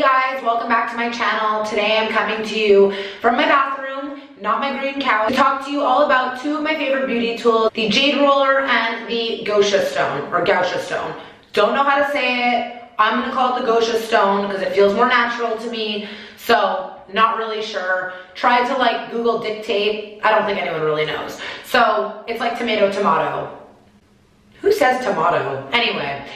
guys, welcome back to my channel. Today I'm coming to you from my bathroom, not my green couch, to talk to you all about two of my favorite beauty tools, the Jade Roller and the Gosha Stone, or Gosha Stone. Don't know how to say it. I'm gonna call it the Gosha Stone because it feels more natural to me, so not really sure. Tried to like Google dictate, I don't think anyone really knows. So it's like tomato, tomato. Who says tomato? Anyway.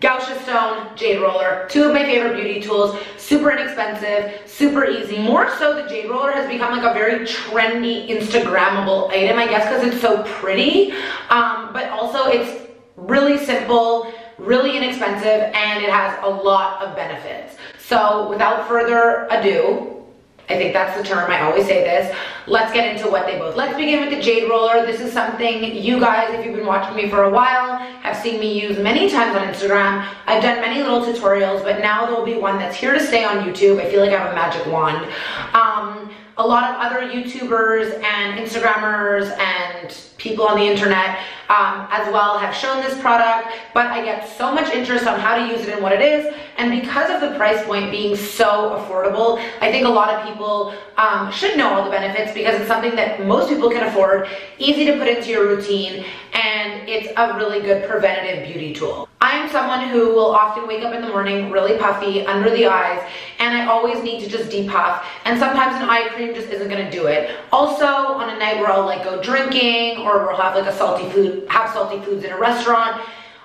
Gosha Stone, Jade Roller, two of my favorite beauty tools, super inexpensive, super easy. More so, the Jade Roller has become like a very trendy, Instagrammable item, I guess because it's so pretty, but also it's really simple, really inexpensive, and it has a lot of benefits. So without further ado, I think that's the term, I always say this, let's get into what they both. Let's begin with the Jade Roller. This is something you guys, if you've been watching me for a while, have seen me use many times on Instagram. I've done many little tutorials, but now there will be one that's here to stay on YouTube. I feel like I have a magic wand. A lot of other YouTubers and Instagrammers and people on the internet as well have shown this product, but I get so much interest on how to use it and what it is, and because of the price point being so affordable, I think a lot of people should know all the benefits because it's something that most people can afford, easy to put into your routine, and it's a really good preventative beauty tool. I am someone who will often wake up in the morning really puffy under the eyes, and I always need to just depuff, and sometimes an eye cream just isn't gonna do it. Also, on a night where I'll like go drinking or we'll have like a salty foods in a restaurant,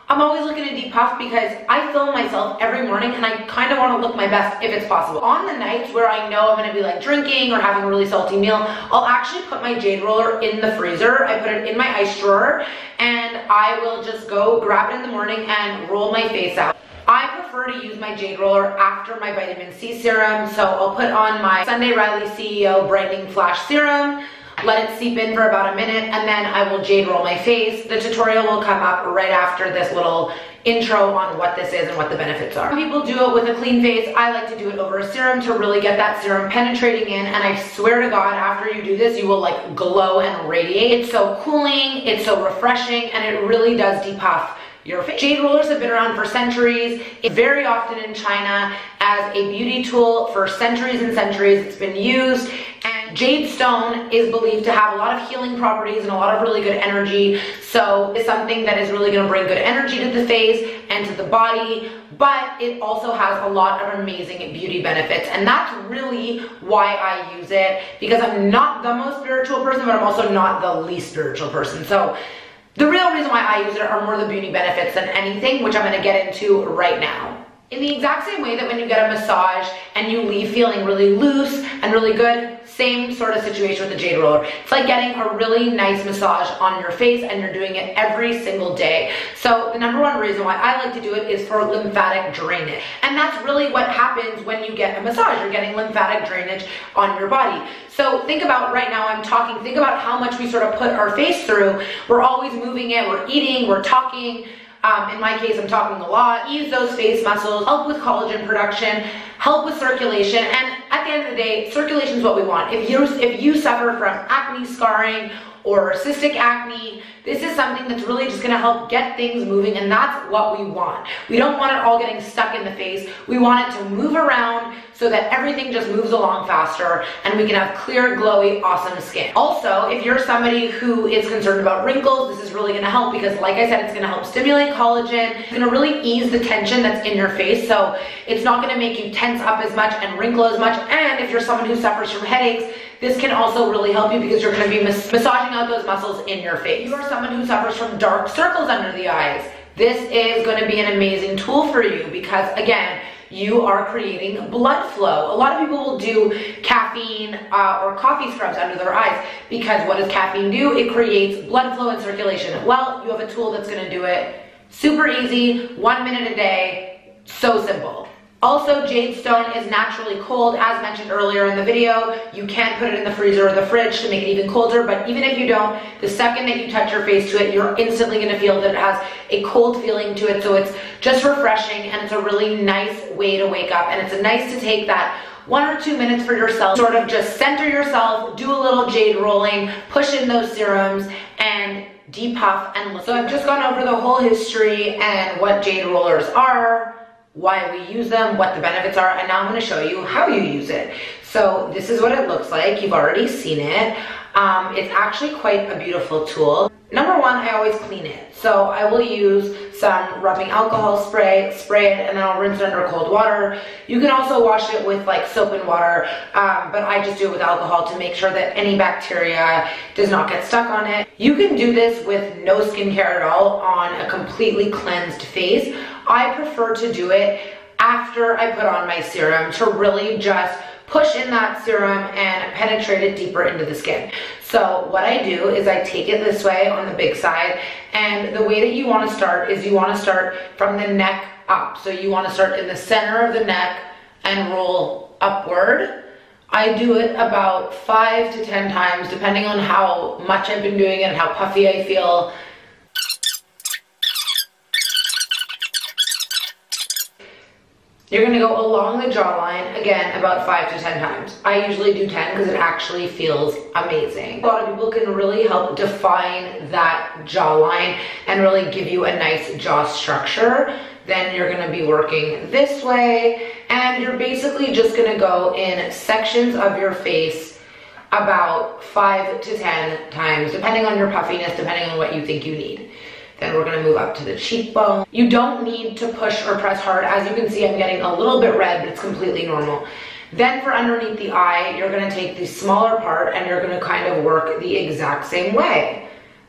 I'm always looking to depuff because I film myself every morning and I kind of want to look my best if it's possible. On the nights where I know I'm going to be like drinking or having a really salty meal, I'll actually put my Jade Roller in the freezer. I put it in my ice drawer and I will just go grab it in the morning and roll my face out. I prefer to use my Jade Roller after my vitamin C serum, so I'll put on my Sunday Riley CEO Brightening Flash Serum, let it seep in for about a minute, and then I will Jade Roll my face. The tutorial will come up right after this little intro on what this is and what the benefits are. Some people do it with a clean face. I like to do it over a serum to really get that serum penetrating in, and I swear to God, after you do this, you will like glow and radiate. It's so cooling, it's so refreshing, and it really does depuff your face. Jade Rollers have been around for centuries. It's very often in China as a beauty tool for centuries and centuries. It's been used, and Jade Stone is believed to have a lot of healing properties and a lot of really good energy. So it's something that is really going to bring good energy to the face and to the body, but it also has a lot of amazing beauty benefits, and that's really why I use it, because I'm not the most spiritual person, but I'm also not the least spiritual person. So the real reason why I use it are more the beauty benefits than anything, which I'm going to get into right now. In the exact same way that when you get a massage and you leave feeling really loose and really good, same sort of situation with the Jade Roller. It's like getting a really nice massage on your face, and you're doing it every single day. So the number one reason why I like to do it is for lymphatic drainage. And that's really what happens when you get a massage. You're getting lymphatic drainage on your body. So think about right now, I'm talking, think about how much we sort of put our face through. We're always moving it, we're eating, we're talking. In my case, I'm talking a lot. Ease those face muscles, help with collagen production, help with circulation, and at the end of the day, circulation is what we want. If you suffer from acne scarring or cystic acne, this is something that's really just gonna help get things moving, and that's what we want. We don't want it all getting stuck in the face. We want it to move around so that everything just moves along faster and we can have clear, glowy, awesome skin. Also, if you're somebody who is concerned about wrinkles, this is really gonna help because, like I said, it's gonna help stimulate collagen. It's gonna really ease the tension that's in your face, so it's not gonna make you tense up as much and wrinkle as much. And if you're someone who suffers from headaches, this can also really help you because you're going to be massaging out those muscles in your face. If you are someone who suffers from dark circles under the eyes, this is going to be an amazing tool for you because, again, you are creating blood flow. A lot of people will do caffeine or coffee scrubs under their eyes because what does caffeine do? It creates blood flow and circulation. Well, you have a tool that's going to do it super easy, 1 minute a day, so simple. Also, Jade Stone is naturally cold, as mentioned earlier in the video. You can put it in the freezer or the fridge to make it even colder, but even if you don't, the second that you touch your face to it, you're instantly gonna feel that it has a cold feeling to it, so it's just refreshing, and it's a really nice way to wake up, and it's nice to take that 1 or 2 minutes for yourself, sort of just center yourself, do a little jade rolling, push in those serums, and depuff and look. So I've just gone over the whole history and what Jade Rollers are. why we use them, what the benefits are, and now I'm going to show you how you use it. So this is what it looks like. You've already seen it. It's actually quite a beautiful tool. Number one, I always clean it. So I will use some rubbing alcohol spray it, and then I'll rinse it under cold water. You can also wash it with like soap and water, but I just do it with alcohol to make sure that any bacteria does not get stuck on it. You can do this with no skincare at all on a completely cleansed face. I prefer to do it after I put on my serum to really just push in that serum and penetrate it deeper into the skin. So what I do is I take it this way on the big side, and the way that you want to start is you want to start from the neck up. So you want to start in the center of the neck and roll upward. I do it about 5 to 10 times depending on how much I've been doing it and how puffy I feel. You're gonna go along the jawline, again, about 5 to 10 times. I usually do 10 because it actually feels amazing. A lot of people can really help define that jawline and really give you a nice jaw structure. Then you're gonna be working this way, and you're basically just gonna go in sections of your face about 5 to 10 times, depending on your puffiness, depending on what you think you need. Then we're gonna move up to the cheekbone. You don't need to push or press hard. As you can see, I'm getting a little bit red, but it's completely normal. Then for underneath the eye, you're gonna take the smaller part and you're gonna kind of work the exact same way.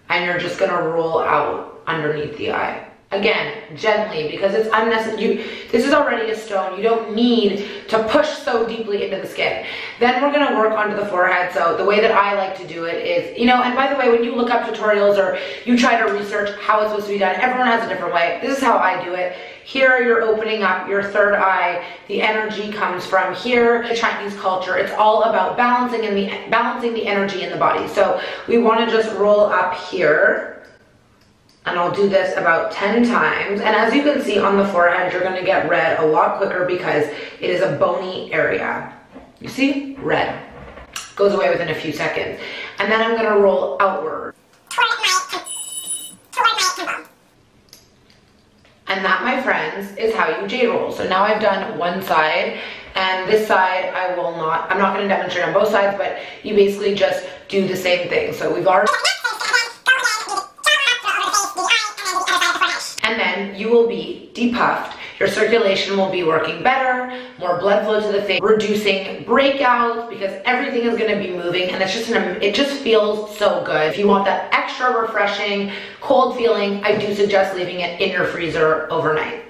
And you're just gonna roll out underneath the eye. Again, gently, because it's unnecessary. This is already a stone. You don't need to push so deeply into the skin. Then we're gonna work onto the forehead. So the way that I like to do it is, and by the way, when you look up tutorials or you try to research how it's supposed to be done, everyone has a different way. This is how I do it. Here you're opening up your third eye. The energy comes from here. The Chinese culture, it's all about balancing the energy in the body. So we wanna just roll up here. And I'll do this about 10 times. And as you can see on the forehead, you're gonna get red a lot quicker because it is a bony area. You see? Red. Goes away within a few seconds. And then I'm gonna roll outward. And that, my friends, is how you jade roll. So now I've done one side, and this side I'm not gonna demonstrate on both sides, but you basically just do the same thing. So we've already, and then you will be depuffed. Your circulation will be working better, more blood flow to the face, reducing breakouts because everything is gonna be moving, and it just feels so good. If you want that extra refreshing, cold feeling, I do suggest leaving it in your freezer overnight.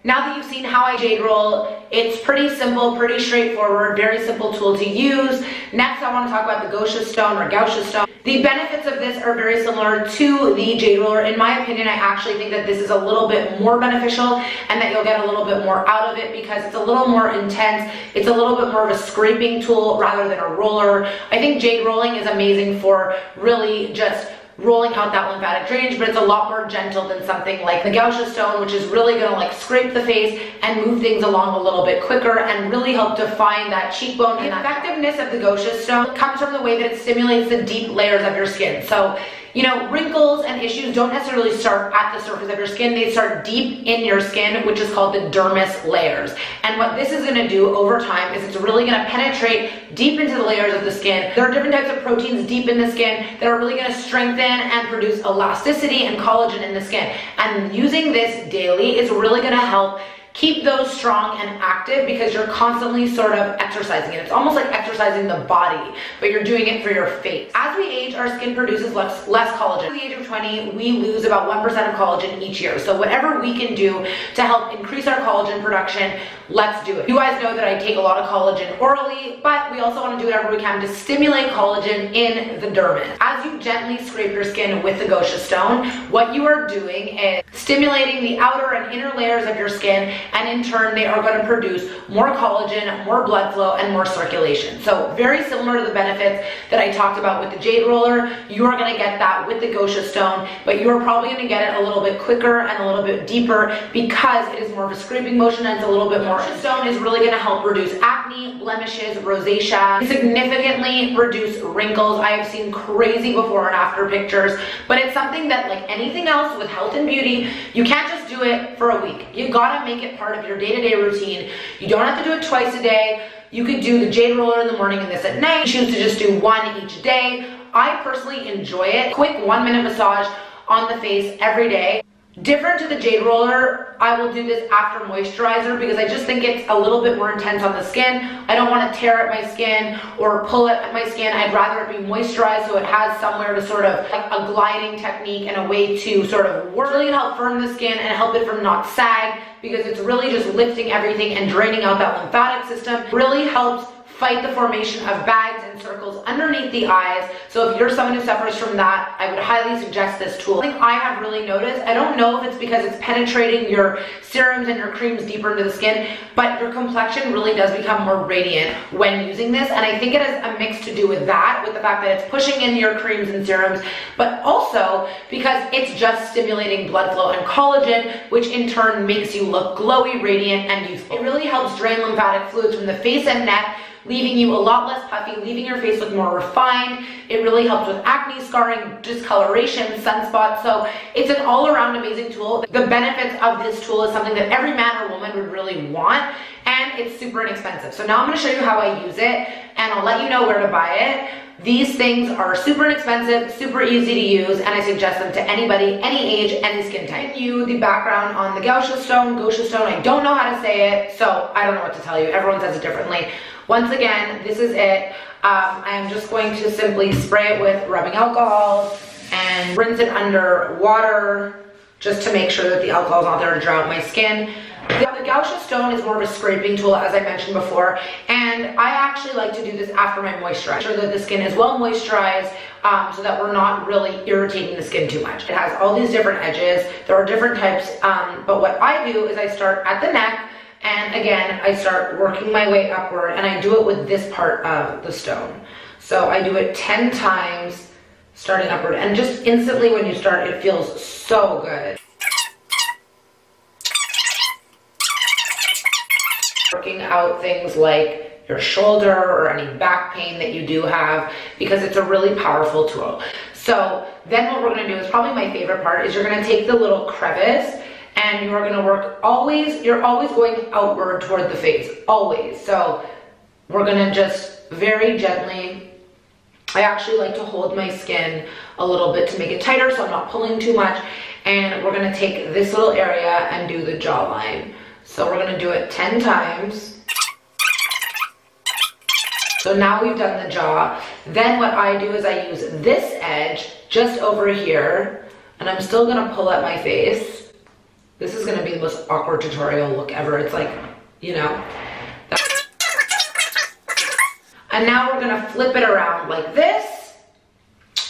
Now that you've seen how I jade roll, it's pretty simple, pretty straightforward, very simple tool to use. Next, I want to talk about the Gosha stone or Gausha stone. The benefits of this are very similar to the jade roller. In my opinion, I actually think that this is a little bit more beneficial and that you'll get a little bit more out of it because it's a little more intense. It's a little bit more of a scraping tool rather than a roller. I think jade rolling is amazing for really just rolling out that lymphatic drainage, but it's a lot more gentle than something like the Gausha stone, which is really gonna like scrape the face and move things along a little bit quicker and really help define that cheekbone. The effectiveness of the Gosha stone comes from the way that it stimulates the deep layers of your skin. So, wrinkles and issues don't necessarily start at the surface of your skin. They start deep in your skin, which is called the dermis layers. And what this is gonna do over time is it's really gonna penetrate deep into the layers of the skin. There are different types of proteins deep in the skin that are really gonna strengthen and produce elasticity and collagen in the skin. And using this daily is really gonna help keep those strong and active because you're constantly sort of exercising it. It's almost like exercising the body, but you're doing it for your face. As we age, our skin produces less collagen. At the age of 20, we lose about 1% of collagen each year. So whatever we can do to help increase our collagen production, let's do it. You guys know that I take a lot of collagen orally, but we also want to do whatever we can to stimulate collagen in the dermis. As you gently scrape your skin with the Gosha stone, what you are doing is stimulating the outer and inner layers of your skin, and in turn they are going to produce more collagen, more blood flow, and more circulation. So very similar to the benefits that I talked about with the jade roller, you are going to get that with the Gosha stone, but you are probably going to get it a little bit quicker and a little bit deeper because it is more of a scraping motion and it's a little bit more. Gosha stone is really going to help reduce acne, blemishes, rosacea, significantly reduce wrinkles. I have seen crazy before and after pictures, but it's something that, like anything else with health and beauty, you can't just do it for a week. You gotta make it part of your day-to-day routine. You don't have to do it twice a day. You could do the jade roller in the morning and this at night. Choose to just do one each day. I personally enjoy it. Quick 1-minute massage on the face every day. Different to the jade roller, I will do this after moisturizer because I just think it's a little bit more intense on the skin. I don't want to tear at my skin or pull at my skin. I'd rather it be moisturized so it has somewhere to sort of like a gliding technique and a way to sort of work. It's really gonna help firm the skin and help it from not sag because it's really just lifting everything and draining out that lymphatic system. Really helps fight the formation of bags and circles underneath the eyes. So if you're someone who suffers from that, I would highly suggest this tool. Something I have really noticed, I don't know if it's because it's penetrating your serums and your creams deeper into the skin, but your complexion really does become more radiant when using this. And I think it has a mix to do with that, with the fact that it's pushing in your creams and serums, but also because it's just stimulating blood flow and collagen, which in turn makes you look glowy, radiant, and youthful. It really helps drain lymphatic fluids from the face and neck, leaving you a lot less puffy, leaving your face look more refined. It really helps with acne, scarring, discoloration, sunspots. So it's an all-around amazing tool. The benefits of this tool is something that every man or woman would really want, and it's super inexpensive. So now I'm gonna show you how I use it, and I'll let you know where to buy it. These things are super inexpensive, super easy to use, and I suggest them to anybody, any age, any skin type. The background on the Gosha stone, I don't know how to say it, so I don't know what to tell you. Everyone says it differently. Once again, this is it. I am just going to simply spray it with rubbing alcohol and rinse it under water just to make sure that the alcohol is not there to dry out my skin. The Gosha stone is more of a scraping tool, as I mentioned before, and I actually like to do this after my moisturizer, sure that the skin is well moisturized so that we're not really irritating the skin too much. It has all these different edges. There are different types, but what I do is I start at the neck, and again, I start working my way upward, and I do it with this part of the stone. So I do it 10 times, starting upward, and just instantly when you start, it feels so good. Working out things like your shoulder or any back pain that you do have, because it's a really powerful tool. So then what we're gonna do is probably my favorite part is you're gonna take the little crevice and you're gonna work you're always going outward toward the face, always. So we're gonna just very gently, I actually like to hold my skin a little bit to make it tighter so I'm not pulling too much. And we're gonna take this little area and do the jawline. So we're gonna do it 10 times. So now we've done the jaw. Then what I do is I use this edge just over here, and I'm still gonna pull at my face. This is gonna be the most awkward tutorial look ever. It's like, you know. And now we're gonna flip it around like this,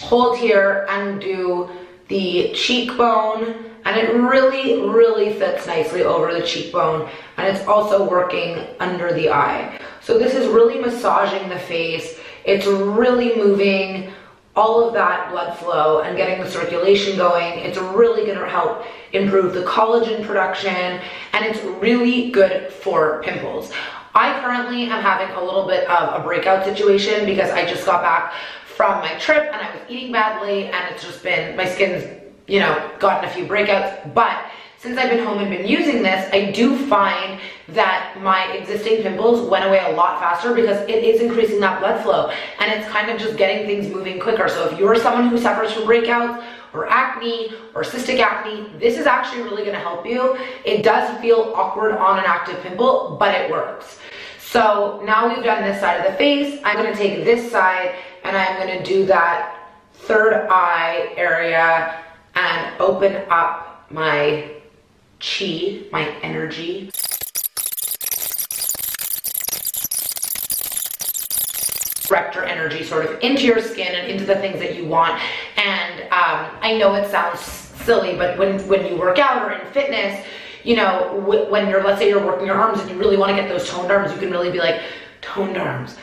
hold here and do the cheekbone, and it really, really fits nicely over the cheekbone, and it's also working under the eye. So this is really massaging the face. It's really moving all of that blood flow and getting the circulation going. It's really gonna help improve the collagen production, and it's really good for pimples. I currently am having a little bit of a breakout situation because I just got back from my trip and I was eating badly, and it's just been, my skin's, you know, gotten a few breakouts. But since I've been home and been using this, I do find that my existing pimples went away a lot faster because it is increasing that blood flow, and it's kind of just getting things moving quicker. So if you're someone who suffers from breakouts or acne or cystic acne, this is actually really gonna help you. It does feel awkward on an active pimple, but it works. So now we've done this side of the face. I'm gonna take this side and I'm gonna do that third eye area and open up my chi, my energy. Direct your energy sort of into your skin and into the things that you want. And I know it sounds silly, but when you work out or in fitness, you know, when you're, let's say you're working your arms and you really want to get those toned arms, you can really be like, toned arms,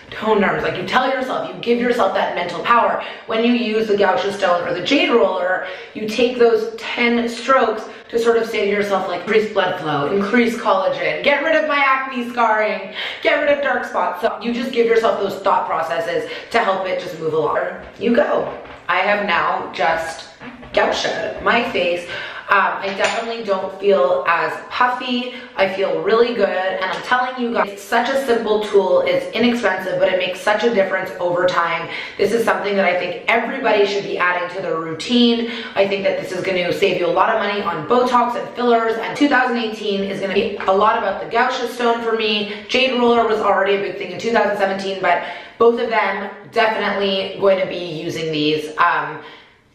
like you tell yourself, you give yourself that mental power. When you use the Gosha stone or the jade roller, you take those 10 strokes to sort of say to yourself, like, increase blood flow, increase collagen, get rid of my acne scarring, get rid of dark spots. So you just give yourself those thought processes to help it just move along. You go. I have now just Gosha my face. I definitely don't feel as puffy. I feel really good, and I'm telling you guys, it's such a simple tool. It's inexpensive, but it makes such a difference over time. This is something that I think everybody should be adding to their routine. I think that this is going to save you a lot of money on Botox and fillers, and 2018 is going to be a lot about the Gaucher Stone for me. Jade Roller was already a big thing in 2017, but both of them definitely going to be using these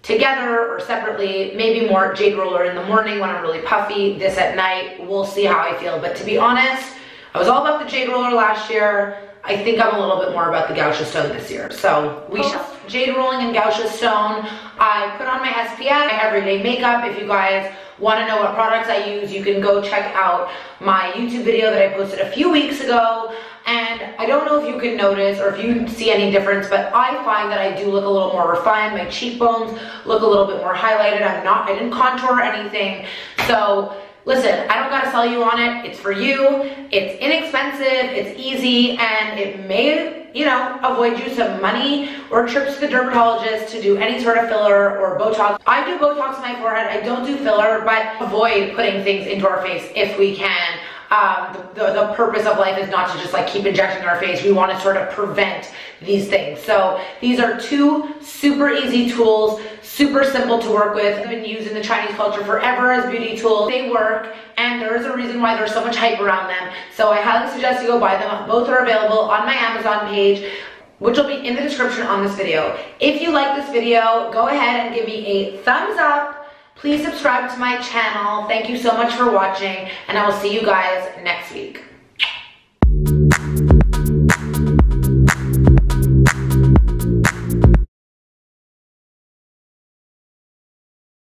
together or separately, maybe more Jade Roller in the morning when I'm really puffy, this at night. We'll see how I feel, but to be honest, I was all about the Jade Roller last year. I think I'm a little bit more about the Gaucher Stone this year. So we shall. Jade rolling and Gaucher Stone. I put on my SPF, my everyday makeup. If you guys want to know what products I use, you can go check out my YouTube video that I posted a few weeks ago. And I don't know if you can notice or if you see any difference, but I find that I do look a little more refined. My cheekbones look a little bit more highlighted. I didn't contour anything. So listen, I don't gotta sell you on it. It's for you. It's inexpensive, it's easy, and it may, you know, avoid you some money or trips to the dermatologist to do any sort of filler or Botox. I do Botox in my forehead. I don't do filler, but avoid putting things into our face if we can. The purpose of life is not to just like keep injecting our face. We want to sort of prevent these things. So these are two super easy tools, super simple to work with. They've been used in the Chinese culture forever as beauty tools. They work, and there is a reason why there's so much hype around them. So I highly suggest you go buy them. Both are available on my Amazon page, which will be in the description on this video. If you like this video, go ahead and give me a thumbs up. Please subscribe to my channel. Thank you so much for watching, and I will see you guys next week.